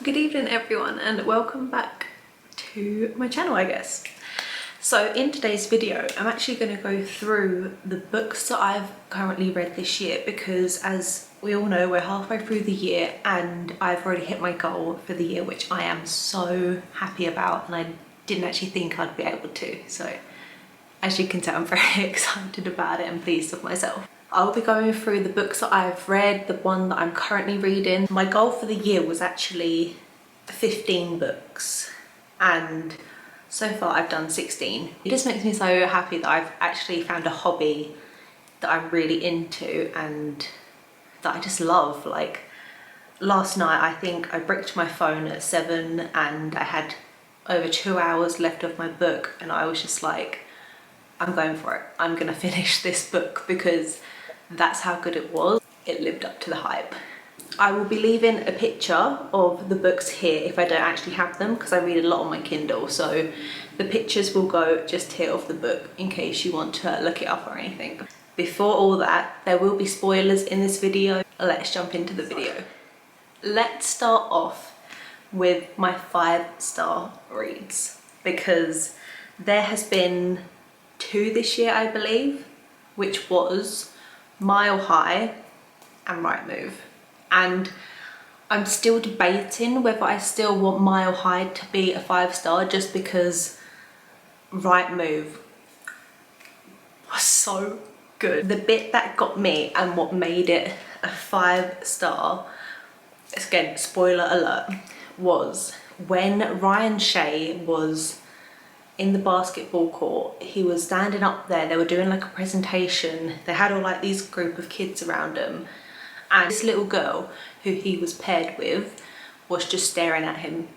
Good evening everyone and welcome back to my channel, I guess. So in today's video I'm actually going to go through the books that I've currently read this year, because as we all know we're halfway through the year and I've already hit my goal for the year, which I am so happy about, and I didn't actually think I'd be able to. So as you can tell, I'm very excited about it and pleased with myself. I'll be going through the books that I've read, the one that I'm currently reading. My goal for the year was actually 15 books and so far I've done 16. It just makes me so happy that I've actually found a hobby that I'm really into and that I just love. Like last night I think I bricked my phone at 7 and I had over 2 hours left of my book and I was just like, I'm going for it. I'm gonna finish this book because that's how good it was. It lived up to the hype. I will be leaving a picture of the books here if I don't actually have them, because I read a lot on my Kindle, so the pictures will go just here of the book in case you want to look it up or anything. Before all that, there will be spoilers in this video. Let's jump into the video. Let's start off with my 5-star reads, because there has been 2 this year I believe, which was Mile High and Right Move. And I'm still debating whether I still want Mile High to be a 5-star, just because Right Move was so good. The bit that got me and what made it a 5-star, again spoiler alert, was when Ryan Shay was in the basketball court. He was standing up there, they were doing like a presentation, they had all like these group of kids around him, and this little girl who he was paired with was just staring at him,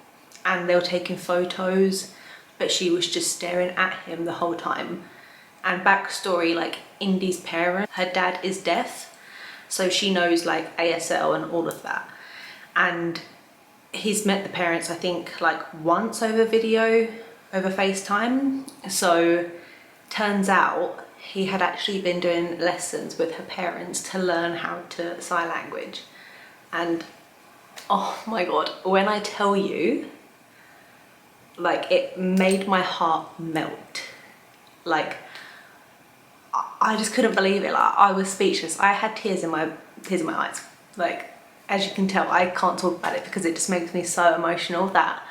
and they were taking photos but she was just staring at him the whole time. And backstory, like Indy's parent, her dad is deaf, so she knows like ASL and all of that, and he's met the parents I think like once over video, over FaceTime. So turns out he had actually been doing lessons with her parents to learn how to sign language. And oh my god, when I tell you, like it made my heart melt. Like I just couldn't believe it. Like I was speechless. I had tears in my eyes. Like as you can tell, I can't talk about it because it just makes me so emotional that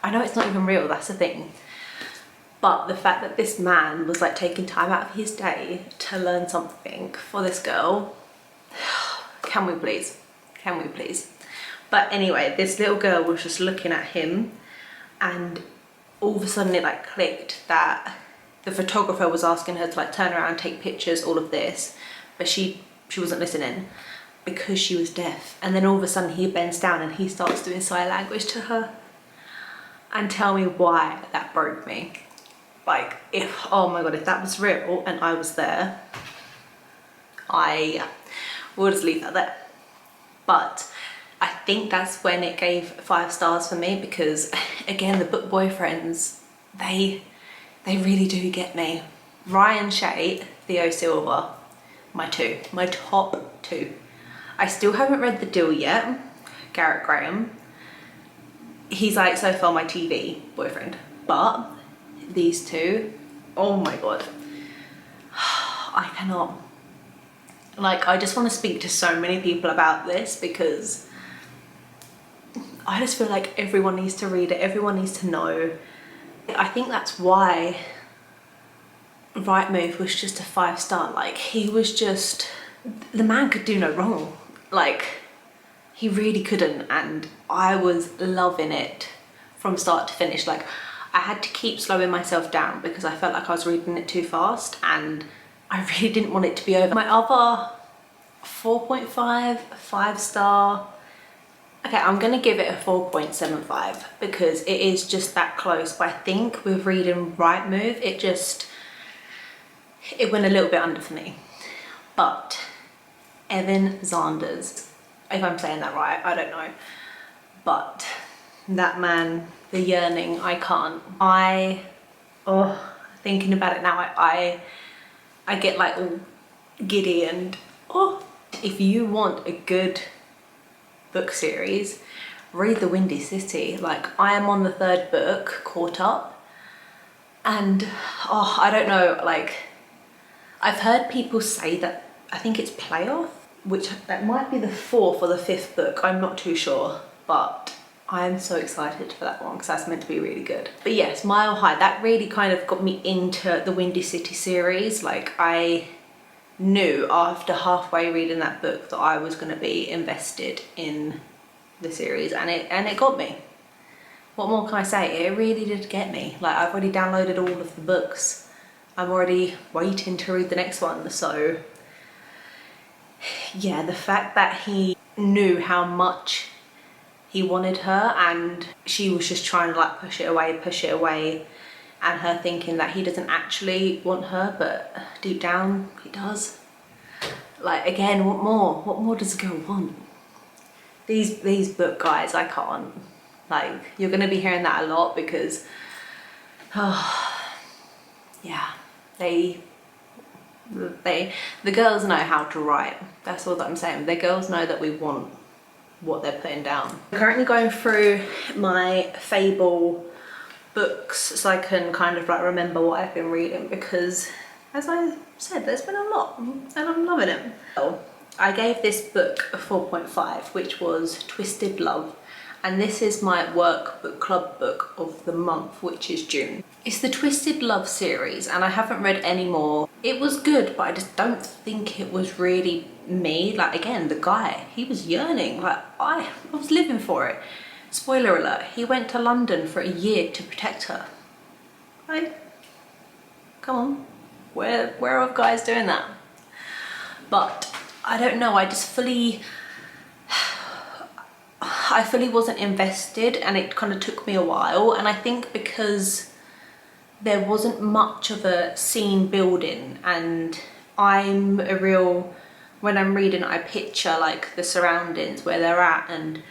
I know it's not even real, that's the thing. But the fact that this man was like taking time out of his day to learn something for this girl, can we please? Can we please? But anyway, this little girl was just looking at him and all of a sudden it like clicked that the photographer was asking her to like turn around, take pictures, all of this, but she wasn't listening because she was deaf. And then all of a sudden he bends down and he starts doing sign language to her. And tell me why that broke me. Like if, oh my god, if that was real and I was there, I will just leave that there. But I think that's when it gave 5 stars for me, because again, the book boyfriends, they really do get me. Ryan Shay, Theo Silver, my top 2. I still haven't read The Deal yet, Garrett Graham. He's like so far my TV boyfriend, but these 2, oh my god, I cannot. Like I just want to speak to so many people about this, because I just feel like everyone needs to read it, everyone needs to know. I think that's why Right Move was just a 5-star. Like he was just, the man could do no wrong. Like he really couldn't, and I was loving it from start to finish. Like I had to keep slowing myself down because I felt like I was reading it too fast and I really didn't want it to be over. My other 4.5, 5-star, okay, I'm gonna give it a 4.75 because it is just that close. But I think with reading Right Move, it went a little bit under for me. But Evan Zanders, if I'm saying that right, I don't know, but that man, the yearning, I can't. Thinking about it now, I get like all giddy and if you want a good book series, read The Windy City. Like, I am on the 3rd book, caught up, and oh, I don't know, like, I've heard people say that, I think it's Playoff, which that might be the 4th or the 5th book, I'm not too sure, but I am so excited for that one because that's meant to be really good. But yes, Mile High, that really kind of got me into the Windy City series. Like, I knew after halfway reading that book that I was going to be invested in the series, and it got me. What more can I say? It really did get me. Like, I've already downloaded all of the books. I'm already waiting to read the next one. So yeah, the fact that he knew how much he wanted her and she was just trying to like push it away, and her thinking that he doesn't actually want her, but deep down he does. Like, again, what more does a girl want? These book guys, I can't. Like, you're gonna be hearing that a lot because yeah, the girls know how to write. That's all that I'm saying. The girls know that we want what they're putting down. I'm currently going through my Fable books so I can kind of like remember what I've been reading, because as I said, there's been a lot and I'm loving it. So I gave this book a 4.5, which was Twisted Love, and this is my work book club book of the month, which is June. It's the Twisted Love series, and I haven't read any more. It was good, but I just don't think it was really me. Like, again, the guy, he was yearning. Like, I was living for it. Spoiler alert, he went to London for a year to protect her. Like, come on, where are guys doing that? But I don't know, I fully wasn't invested, and it kind of took me a while. And I think because there wasn't much of a scene building, and I'm a real, when I'm reading, I picture like the surroundings, where they're at and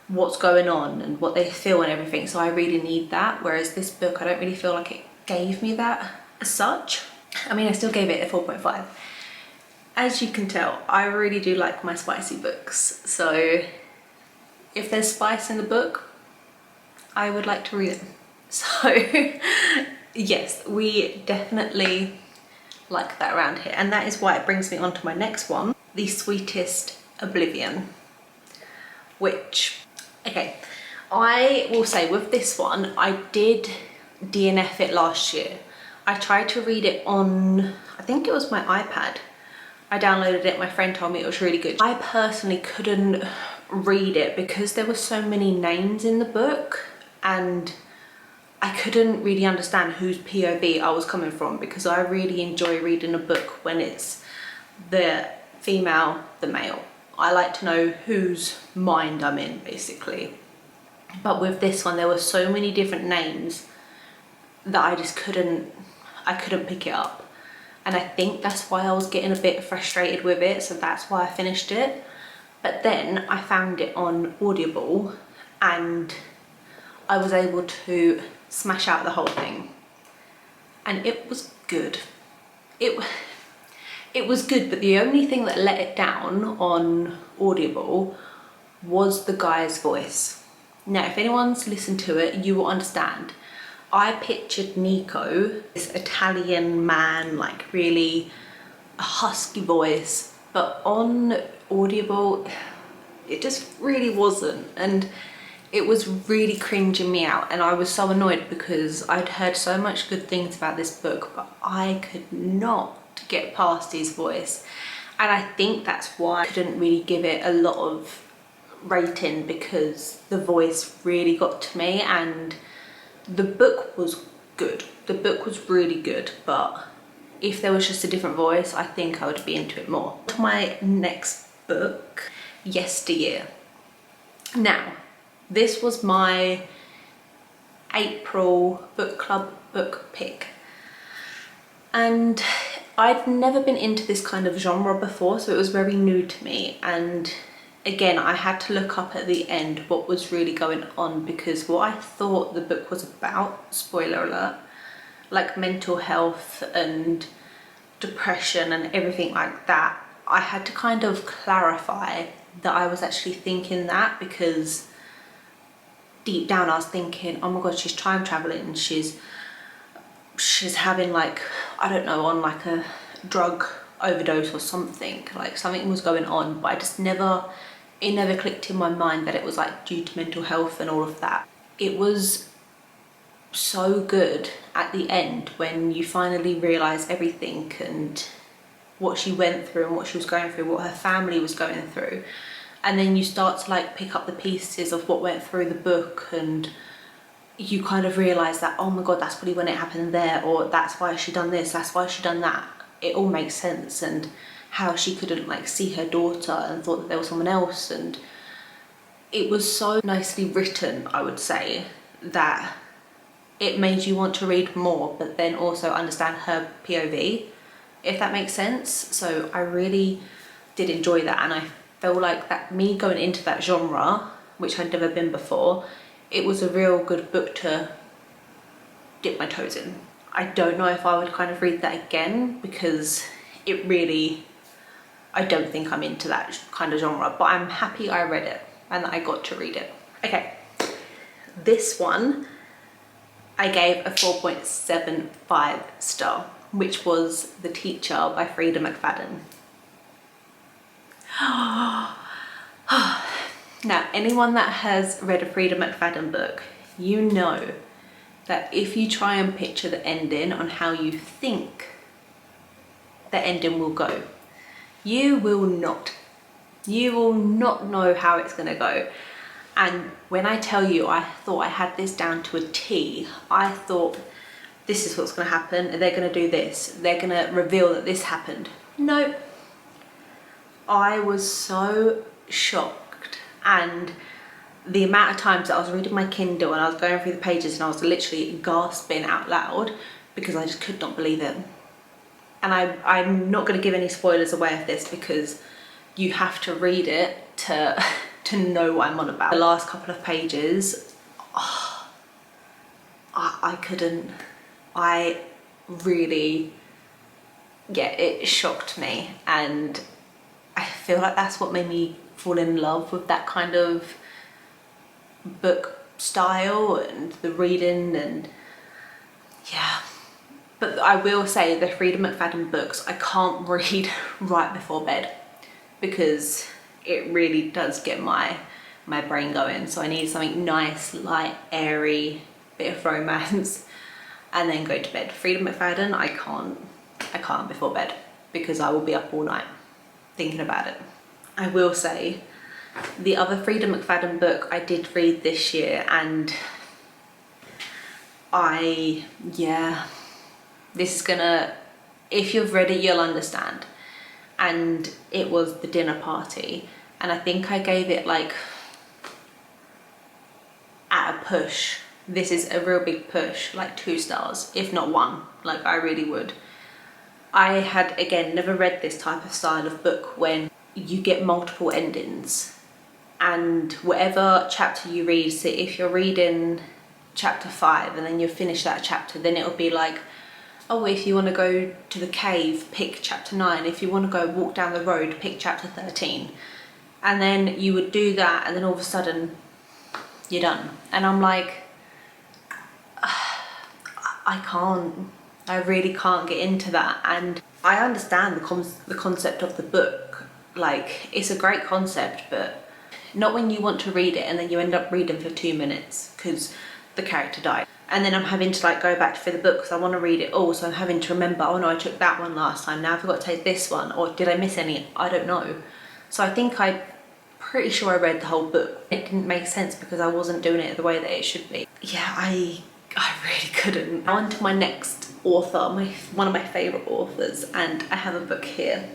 what's going on and what they feel and everything, so I really need that. Whereas this book, I don't really feel like it gave me that as such. I mean, I still gave it a 4.5. As you can tell, I really do like my spicy books, so if there's spice in the book, I would like to read it. So yes, we definitely like that around here, and that is why it brings me on to my next one, The Sweetest Oblivion, which, okay, I will say with this one, I did DNF it last year. I tried to read it on, I think it was my iPad. I downloaded it, my friend told me it was really good. I personally couldn't read it because there were so many names in the book, and I couldn't really understand whose POV I was coming from, because I really enjoy reading a book when it's the female, the male. I like to know whose mind I'm in, basically. But with this one, there were so many different names that I just couldn't pick it up. And I think that's why I was getting a bit frustrated with it, so that's why I finished it. But then I found it on Audible, and I was able to smash out the whole thing, and it was good. It was good, but the only thing that let it down on Audible was the guy's voice. Now, if anyone's listened to it, you will understand. I pictured Nico, this Italian man, like really a husky voice, but on Audible, it just really wasn't, and it was really cringing me out. And I was so annoyed because I'd heard so much good things about this book, but I could not get past his voice. And I think that's why I couldn't really give it a lot of rating, because the voice really got to me. And the book was good, the book was really good, but if there was just a different voice, I think I would be into it more. My next book, Yesteryear. Now, this was my April book club book pick, and I'd never been into this kind of genre before, so it was very new to me. And again, I had to look up at the end what was really going on, because what I thought the book was about, spoiler alert, like mental health and depression and everything like that, I had to kind of clarify that I was actually thinking that, because deep down I was thinking, oh my god, she's time traveling and she's having like, I don't know, on like a drug overdose or something, like something was going on, but it never clicked in my mind that it was like due to mental health and all of that. It was so good at the end when you finally realise everything and what she went through and what she was going through, what her family was going through, and then you start to like pick up the pieces of what went through the book, and you kind of realise that, oh my god, that's probably when it happened there, or that's why she done this, that's why she done that. It all makes sense, and how she couldn't like see her daughter and thought that there was someone else, and it was so nicely written, I would say, that it made you want to read more, but then also understand her POV, if that makes sense. So I really did enjoy that, and I felt like that me going into that genre, which I'd never been before, it was a real good book to dip my toes in. I don't know if I would kind of read that again, because it really, I don't think I'm into that kind of genre, but I'm happy I read it and that I got to read it. Okay, this one I gave a 4.75 star, which was The Teacher by Frida McFadden. Now, anyone that has read a Frida McFadden book, you know that if you try and picture the ending on how you think the ending will go, you will not know how it's going to go. And when I tell you, I thought I had this down to a T. I thought, this is what's going to happen, they're going to do this, they're going to reveal that this happened. Nope. I was so shocked, and the amount of times that I was reading my Kindle and I was going through the pages and I was literally gasping out loud because I just could not believe it. And I'm not going to give any spoilers away of this, because you have to read it to know what I'm on about. The last couple of pages, oh, I couldn't. I really, yeah, it shocked me, and I feel like that's what made me fall in love with that kind of book style and the reading, and yeah. But I will say, the Frida McFadden books I can't read right before bed, because it really does get my brain going. So I need something nice, light, airy, bit of romance, and then go to bed. Frida McFadden, I can't before bed, because I will be up all night thinking about it. I will say, the other Frida McFadden book I did read this year, and this is gonna, if you've read it, you'll understand. And it was The Dinner Party, and I think I gave it like, at a push, this is a real big push, like 2 stars, if not 1, like I really would. I had, again, never read this type of style of book when you get multiple endings, and whatever chapter you read, so if you're reading chapter 5 and then you finish that chapter, then it'll be like, oh, if you want to go to the cave, pick chapter 9. If you want to go walk down the road, pick chapter 13. And then you would do that, and then all of a sudden you're done. And I'm like, I really can't get into that. And I understand the concept of the book, like it's a great concept, but not when you want to read it and then you end up reading for 2 minutes because the character died. And then I'm having to like go back for the book because I want to read it all, so I'm having to remember, oh no, I took that one last time, now I forgot to take this one, or did I miss any? I don't know. So I think I'm pretty sure I read the whole book. It didn't make sense because I wasn't doing it the way that it should be. Yeah, I really couldn't. Now on to my next author, one of my favourite authors, and I have a book here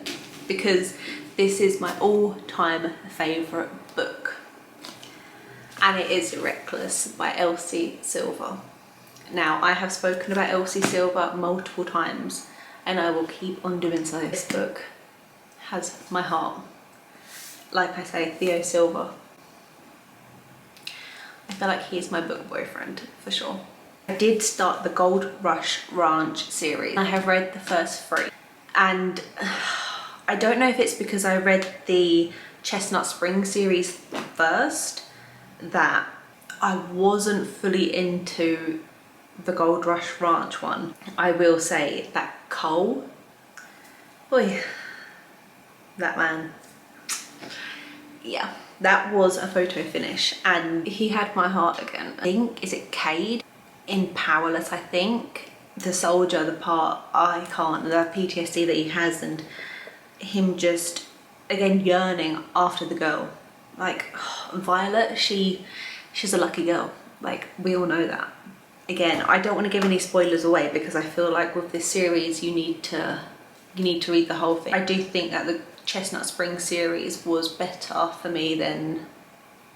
because this is my all-time favourite book, and it is Reckless by Elsie Silver. Now, I have spoken about Elsie Silver multiple times, and I will keep on doing so. This book has my heart. Like I say, Theo Silver. I feel like he's my book boyfriend, for sure. I did start the Gold Rush Ranch series. I have read the first 3, and I don't know if it's because I read the Chestnut Spring series first that I wasn't fully into the Gold Rush Ranch one. I will say that Cole, boy, that man, yeah, that was a photo finish, and he had my heart again. I think, is it Cade in Powerless, I think? The soldier, the part, I can't, the PTSD that he has, and him just, again, yearning after the girl. Like, Violet, she's a lucky girl. Like, we all know that. Again, I don't want to give any spoilers away because I feel like with this series you need to read the whole thing. I do think that the Chestnut Springs series was better for me than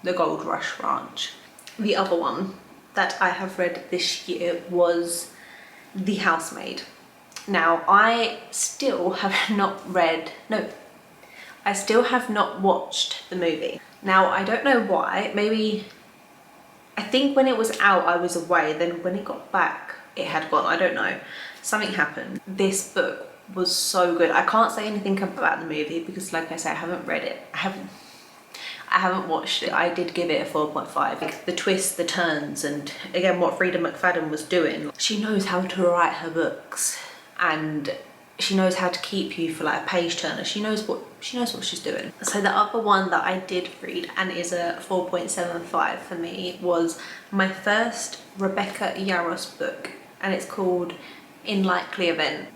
the Gold Rush Ranch. The other one that I have read this year was The Housemaid. Now, I still have not watched the movie. Now, I don't know why. Maybe, I think when it was out I was away, then when it got back it had gone. I don't know, something happened. This book was so good. I can't say anything about the movie because, like I said, I haven't read it. I haven't watched it. I did give it a 4.5. Like, the twists, the turns, and again what Frida McFadden was doing. She knows how to write her books, and she knows how to keep you for like a page turner. She knows what she's doing. So the other one that I did read, and is a 4.75 for me, was my first Rebecca Yarros book, and it's called In Likely Event.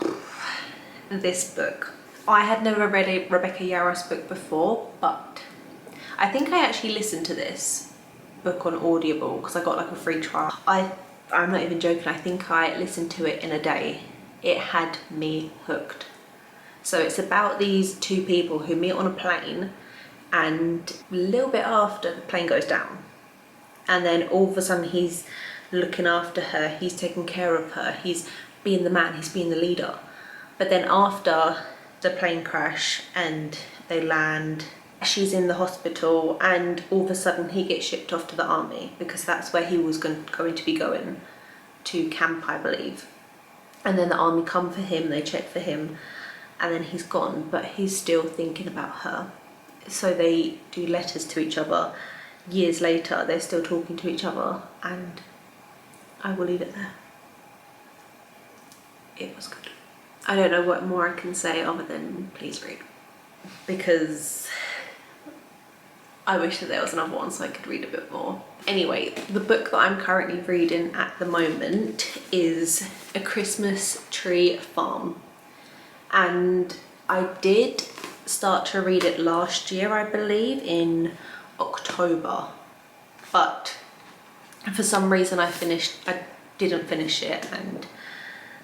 This book, I had never read a Rebecca Yarros book before, but I think I actually listened to this book on Audible because I got like a free trial. I'm not even joking, I think I listened to it in a day. It had me hooked. So it's about these two people who meet on a plane, and a little bit after the plane goes down, and then all of a sudden he's looking after her, he's taking care of her, he's being the man, he's being the leader. But then after the plane crash and they land, she's in the hospital, and all of a sudden he gets shipped off to the army because that's where he was going to be going to camp, I believe. And then the army come for him, they check for him, and then he's gone, but he's still thinking about her. So they do letters to each other. Years later, they're still talking to each other, and I will leave it there. It was good. I don't know what more I can say other than please read, because I wish that there was another one so I could read a bit more. Anyway, the book that I'm currently reading at the moment is A Christmas Tree Farm, and I did start to read it last year, I believe, in October, but for some reason I didn't finish it, and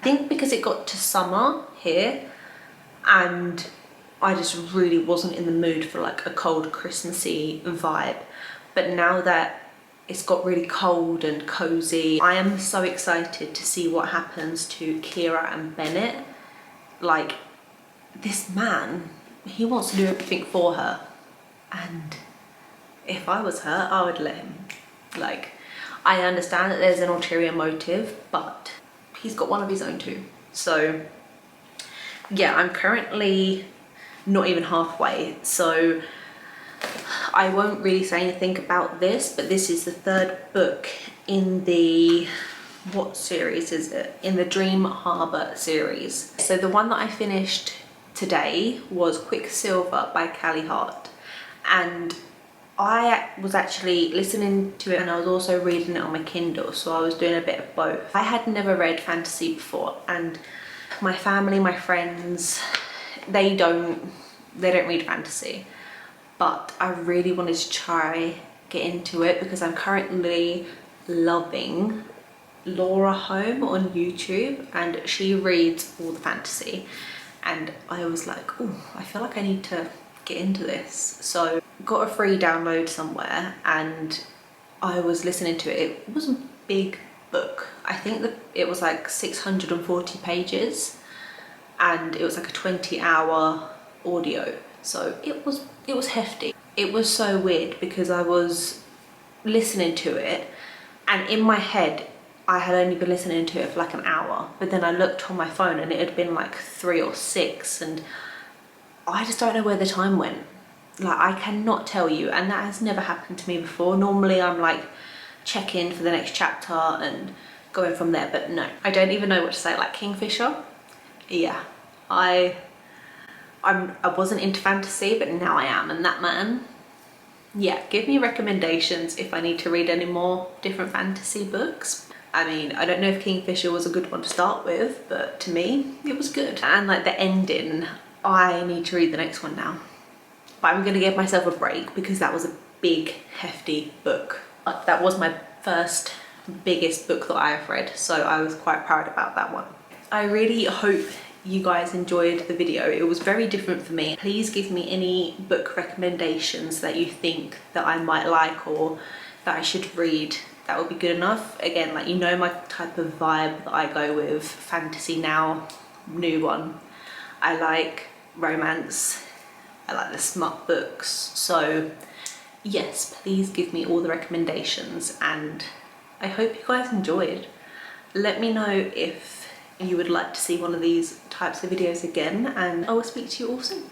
I think because it got to summer here and I just really wasn't in the mood for like a cold Christmassy vibe. But now that it's got really cold and cozy, I am so excited to see what happens to Kira and Bennett. Like, this man, he wants to do everything for her, and if I was her, I would let him. Like, I understand that there's an ulterior motive, but he's got one of his own too. So yeah, I'm currently not even halfway, so I won't really say anything about this, but this is the third book in the, what series is it? In the Dream Harbour series. So the one that I finished today was Quicksilver by Callie Hart, and I was actually listening to it and I was also reading it on my Kindle, so I was doing a bit of both. I had never read fantasy before, and my family, my friends, they don't read fantasy, but I really wanted to try get into it because I'm currently loving Laura Home on YouTube, and she reads all the fantasy, and I was like, oh, I feel like I need to get into this. So got a free download somewhere and I was listening to it. It was a big book. I think that it was like 640 pages and it was like a 20-hour audio, so it was hefty. It was so weird because I was listening to it and in my head I had only been listening to it for like an hour, but then I looked on my phone and it had been like 3 or 6, and I just don't know where the time went. Like, I cannot tell you, and that has never happened to me before. Normally I'm like check in for the next chapter and going from there. But no, I don't even know what to say. Like Kingfisher, yeah, I wasn't into fantasy, but now I am. And that man, yeah, give me recommendations if I need to read any more different fantasy books. I mean, I don't know if Kingfisher was a good one to start with, but to me, it was good. And like the ending, I need to read the next one now. But I'm gonna give myself a break because that was a big, hefty book. That was my first biggest book that I have read, so I was quite proud about that one. I really hope you guys enjoyed the video. It was very different for me. Please give me any book recommendations that you think that I might like or that I should read. That would be good enough. Again, like, you know my type of vibe that I go with. Fantasy now, new one. I like romance. I like the smut books. So yes, please give me all the recommendations, and I hope you guys enjoyed. Let me know if you would like to see one of these types of videos again, and I will speak to you all soon.